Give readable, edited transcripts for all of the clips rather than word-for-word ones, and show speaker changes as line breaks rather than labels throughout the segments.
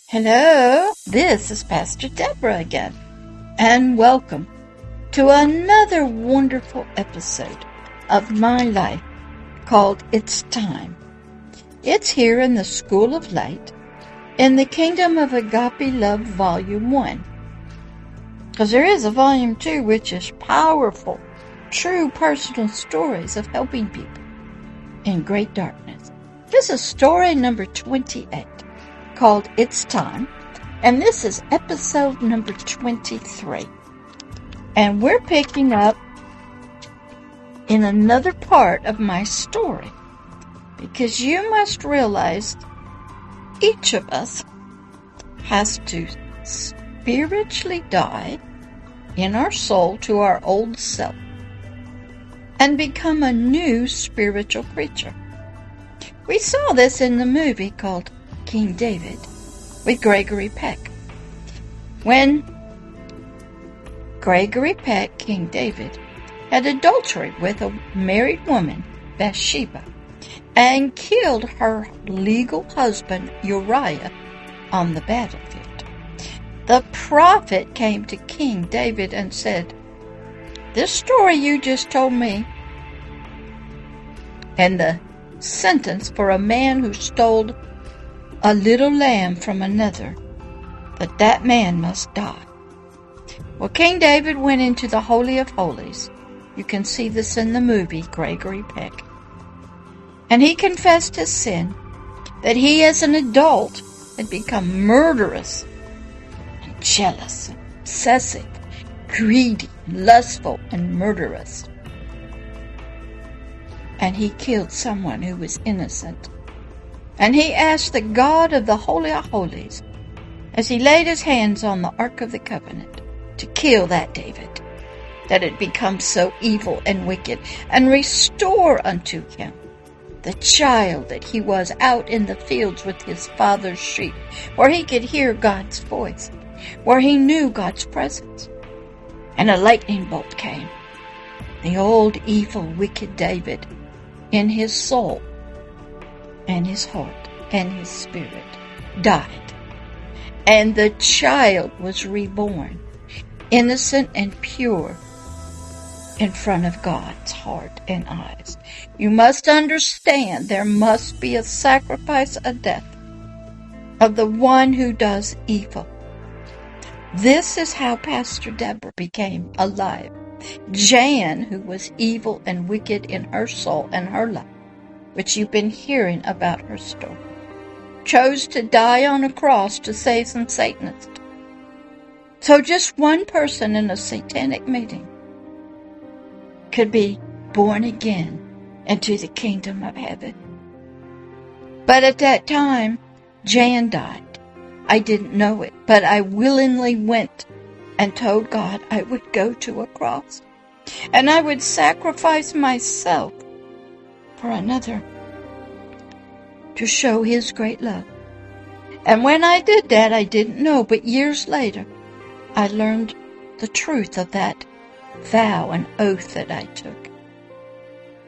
Hello, this is Pastor Deborah again, and welcome to another wonderful episode of my life called It's Time. It's here in the School of Light in the Kingdom of Agape Love Volume 1. Because there is a Volume 2 which is powerful, true personal stories of helping people in great darkness. This is story number 28. Called It's Time, and this is episode number 23. And we're picking up in another part of my story, because you must realize each of us has to spiritually die in our soul to our old self and become a new spiritual creature. We saw this in the movie called King David with Gregory Peck. When Gregory Peck, King David, had adultery with a married woman, Bathsheba, and killed her legal husband, Uriah, on the battlefield. The prophet came to King David and said, "This story you just told me, and the sentence for a man who stole a little lamb from another, that man must die." Well, King David went into the Holy of Holies. You can see this in the movie, Gregory Peck. And he confessed his sin, that he as an adult had become murderous and jealous, and obsessive, greedy, lustful, and murderous. And he killed someone who was innocent. And he asked the God of the Holy of Holies, as he laid his hands on the Ark of the Covenant, to kill that David, that had become so evil and wicked, and restore unto him the child that he was out in the fields with his father's sheep, where he could hear God's voice, where he knew God's presence. And a lightning bolt came. The old, evil, wicked David, in his soul, and his heart and his spirit, died. And the child was reborn, innocent and pure, in front of God's heart and eyes. You must understand there must be a sacrifice, a death, of the one who does evil. This is how Pastor Deborah became alive. Jan, who was evil and wicked in her soul and her life, which you've been hearing about her story, chose to die on a cross to save some Satanists. So just one person in a satanic meeting could be born again into the kingdom of heaven. But at that time, Jan died. I didn't know it, but I willingly went and told God I would go to a cross, and I would sacrifice myself for another, to show his great love. And when I did that, I didn't know, but years later, I learned the truth of that vow and oath that I took,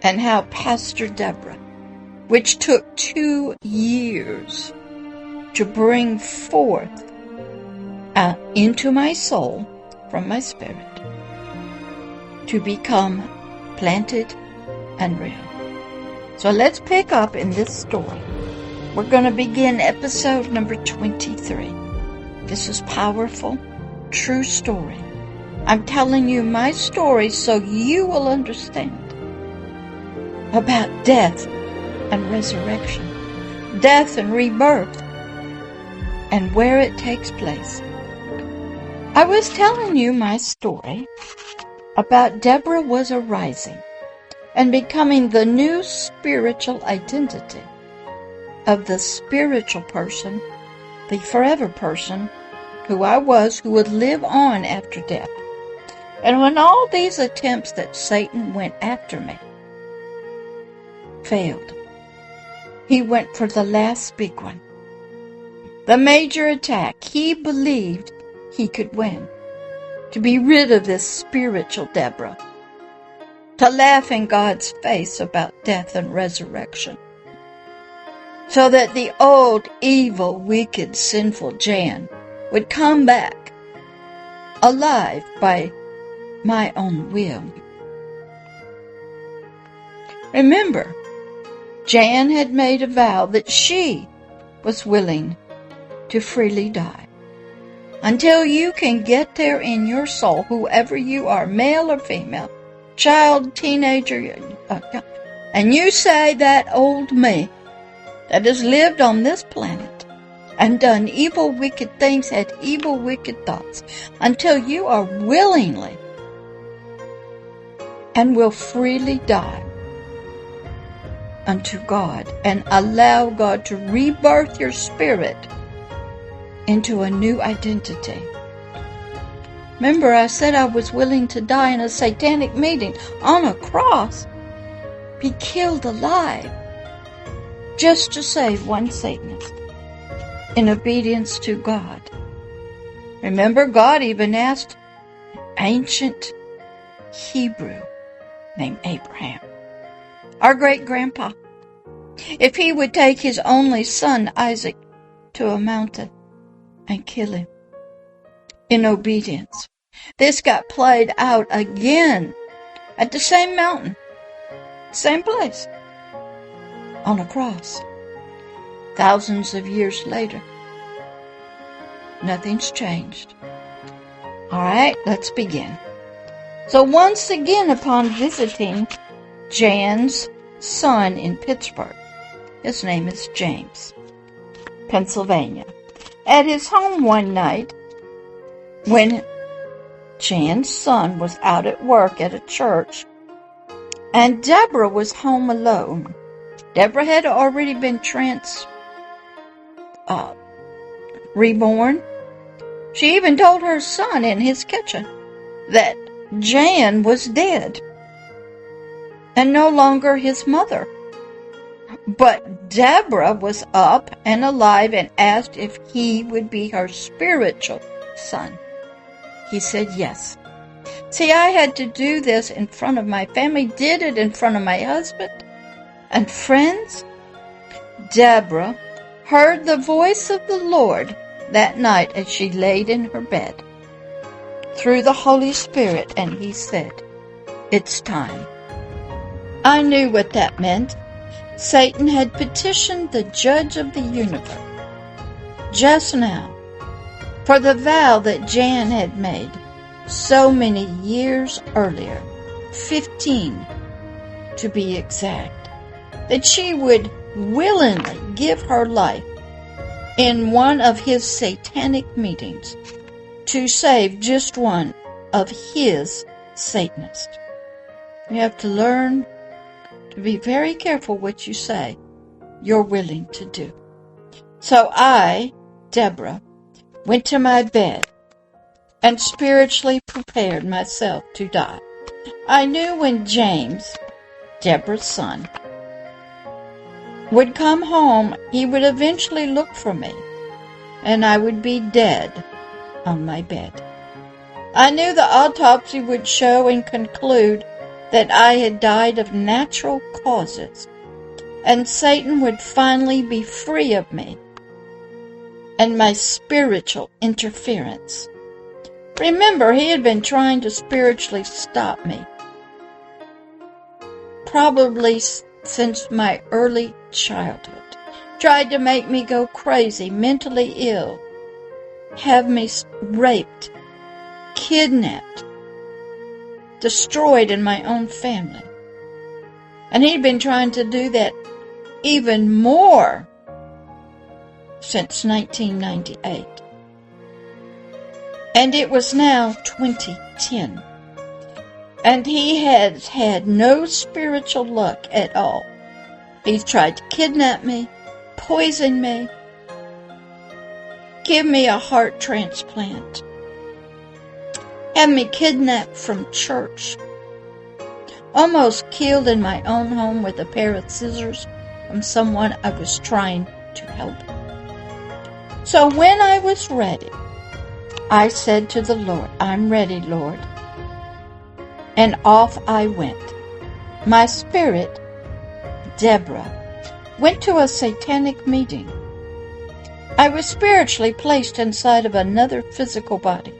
and how Pastor Deborah, which took 2 years to bring forth into my soul from my spirit, to become planted and real. So let's pick up in this story. We're going to begin episode number 23. This is powerful, true story. I'm telling you my story so you will understand about death and resurrection, death and rebirth, and where it takes place. I was telling you my story about Deborah was arising and becoming the new spiritual identity of the spiritual person, the forever person, who I was, who would live on after death. And when all these attempts that Satan went after me failed, he went for the last big one, the major attack. He believed he could win, to be rid of this spiritual Deborah, to laugh in God's face about death and resurrection. so that the old, evil, wicked, sinful Jan would come back alive by my own will. Remember, Jan had made a vow that she was willing to freely die. Until you can get there in your soul, whoever you are, male or female, child, teenager, and you say that old me that has lived on this planet and done evil, wicked things, had evil, wicked thoughts, until you are willingly and will freely die unto God and allow God to rebirth your spirit into a new identity. Remember, I said I was willing to die in a satanic meeting on a cross, be killed alive, just to save one Satanist in obedience to God. Remember, God even asked an ancient Hebrew named Abraham, our great-grandpa, if he would take his only son, Isaac, to a mountain and kill him in obedience. This got played out again at the same mountain, same place, on a cross. Thousands of years later, nothing's changed. All right, let's begin. So once again, upon visiting Jan's son in Pittsburgh, his name is James, Pennsylvania, at his home one night when Jan's son was out at work at a church and Deborah was home alone. Deborah had already been reborn. She even told her son in his kitchen that Jan was dead and no longer his mother. But Deborah was up and alive and asked if he would be her spiritual son. He said yes. See, I had to do this in front of my family, did it in front of my husband and friends. Deborah heard the voice of the Lord that night as she laid in her bed through the Holy Spirit, and he said, "It's time." I knew what that meant. Satan had petitioned the judge of the universe just now for the vow that Jan had made so many years earlier, 15 to be exact, that she would willingly give her life in one of his satanic meetings to save just one of his Satanists. You have to learn to be very careful what you say you're willing to do. So I, Deborah, went to my bed and spiritually prepared myself to die. I knew when James, Deborah's son, would come home, he would eventually look for me, and I would be dead on my bed. I knew the autopsy would show and conclude that I had died of natural causes, and Satan would finally be free of me and my spiritual interference. Remember, he had been trying to spiritually stop me, probably since my early childhood. Tried to make me go crazy, mentally ill, have me raped, kidnapped, destroyed in my own family. And he'd been trying to do that even more since 1998. And it was now 2010. And he has had no spiritual luck at all. He's tried to kidnap me, poison me, give me a heart transplant, have me kidnapped from church, almost killed in my own home with a pair of scissors from someone I was trying to help. So when I was ready, I said to the Lord, "I'm ready, Lord." And off I went. My spirit, Deborah, went to a satanic meeting. I was spiritually placed inside of another physical body.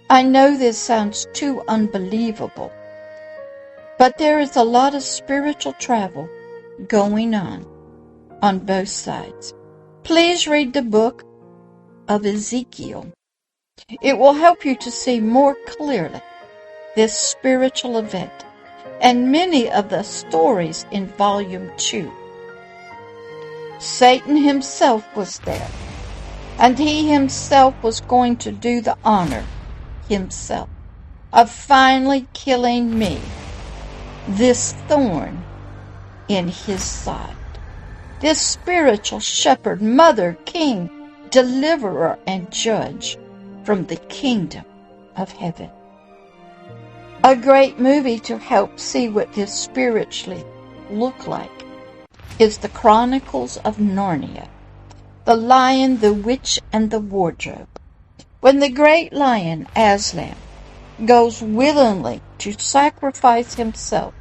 I know this sounds too unbelievable, but there is a lot of spiritual travel going on both sides. Please read the book of Ezekiel. It will help you to see more clearly this spiritual event and many of the stories in Volume 2. Satan himself was there, and he himself was going to do the honor himself of finally killing me, this thorn in his side, this spiritual shepherd, mother, king, deliverer, and judge from the kingdom of heaven. A great movie to help see what this spiritually look like is the Chronicles of Narnia, The Lion, the Witch, and the Wardrobe. When the great lion, Aslan, goes willingly to sacrifice himself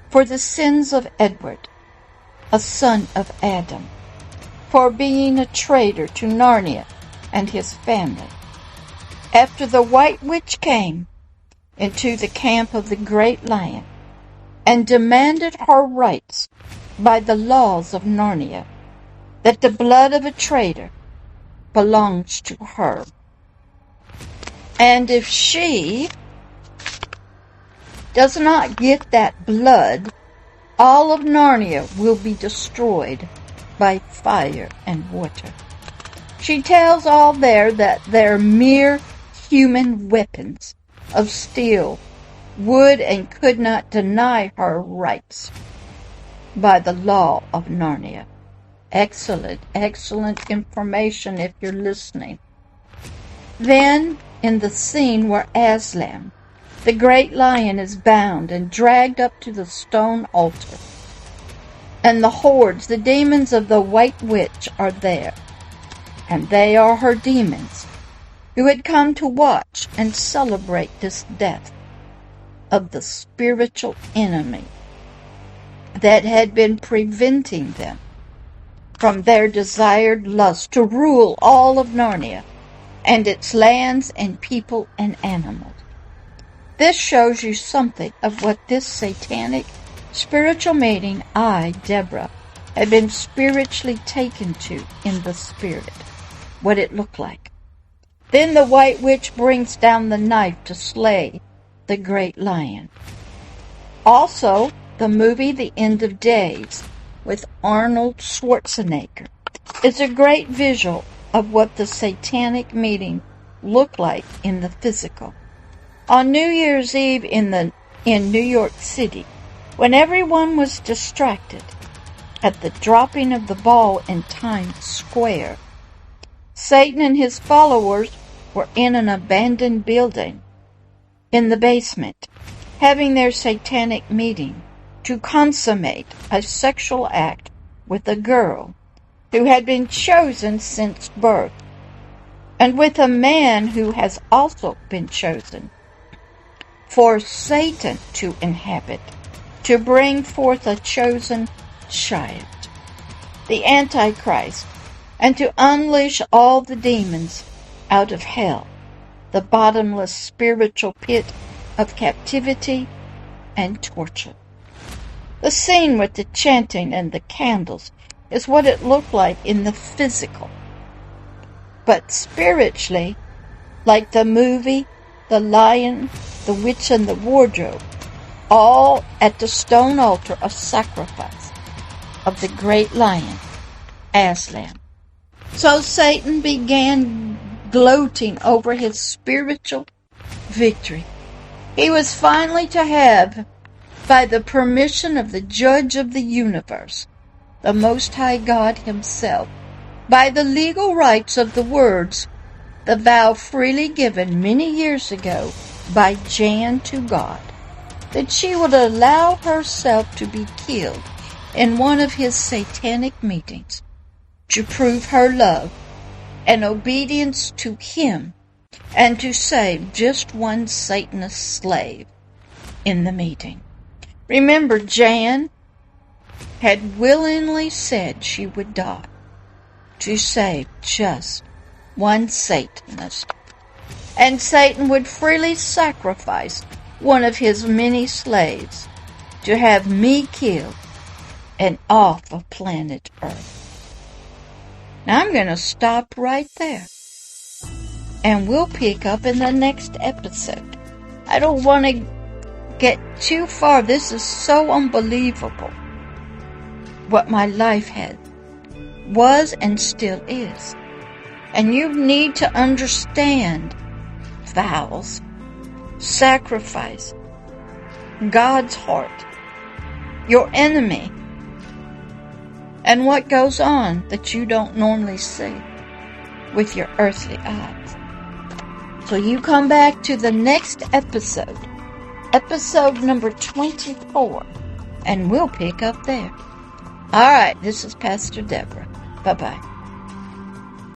for the sins of Edward, a son of Adam, for being a traitor to Narnia and his family. After the White Witch came into the camp of the great lion and demanded her rights by the laws of Narnia, that the blood of a traitor belongs to her. And if she does not get that blood, all of Narnia will be destroyed by fire and water. She tells all there that they're mere human weapons of steel, would and could not deny her rights by the law of Narnia. Excellent, excellent information if you're listening. Then, in the scene where Aslan, the great lion, is bound and dragged up to the stone altar, and the hordes, the demons of the White Witch, are there, and they are her demons, who had come to watch and celebrate this death of the spiritual enemy that had been preventing them from their desired lust to rule all of Narnia and its lands and people and animals. This shows you something of what this satanic spiritual meeting I, Deborah, had been spiritually taken to in the spirit, what it looked like. Then the White Witch brings down the knife to slay the great lion. Also, the movie The End of Days with Arnold Schwarzenegger is a great visual of what the satanic meeting looked like in the physical. On New Year's Eve in New York City, when everyone was distracted at the dropping of the ball in Times Square, Satan and his followers were in an abandoned building in the basement, having their satanic meeting to consummate a sexual act with a girl who had been chosen since birth, and with a man who has also been chosen for Satan to inhabit, to bring forth a chosen child, the Antichrist, and to unleash all the demons out of hell, the bottomless spiritual pit of captivity and torture. The scene with the chanting and the candles is what it looked like in the physical. But spiritually, like the movie, The Lion, the Witch, and the Wardrobe, all at the stone altar of sacrifice of the great lion, Aslan. So Satan began gloating over his spiritual victory. He was finally to have, by the permission of the Judge of the universe, the Most High God himself, by the legal rights of the words, the vow freely given many years ago by Jan to God, that she would allow herself to be killed in one of his satanic meetings to prove her love and obedience to him and to save just one Satanist slave in the meeting. Remember, Jan had willingly said she would die to save just one Satanist. And Satan would freely sacrifice one of his many slaves to have me killed and off of planet Earth. Now I'm going to stop right there. And we'll pick up in the next episode. I don't want to get too far. This is so unbelievable. What my life was and still is. And you need to understand vows, sacrifice, God's heart, your enemy, and what goes on that you don't normally see with your earthly eyes. So you come back to the next episode number 24, and we'll pick up there. All right, this is Pastor Deborah. Bye-bye.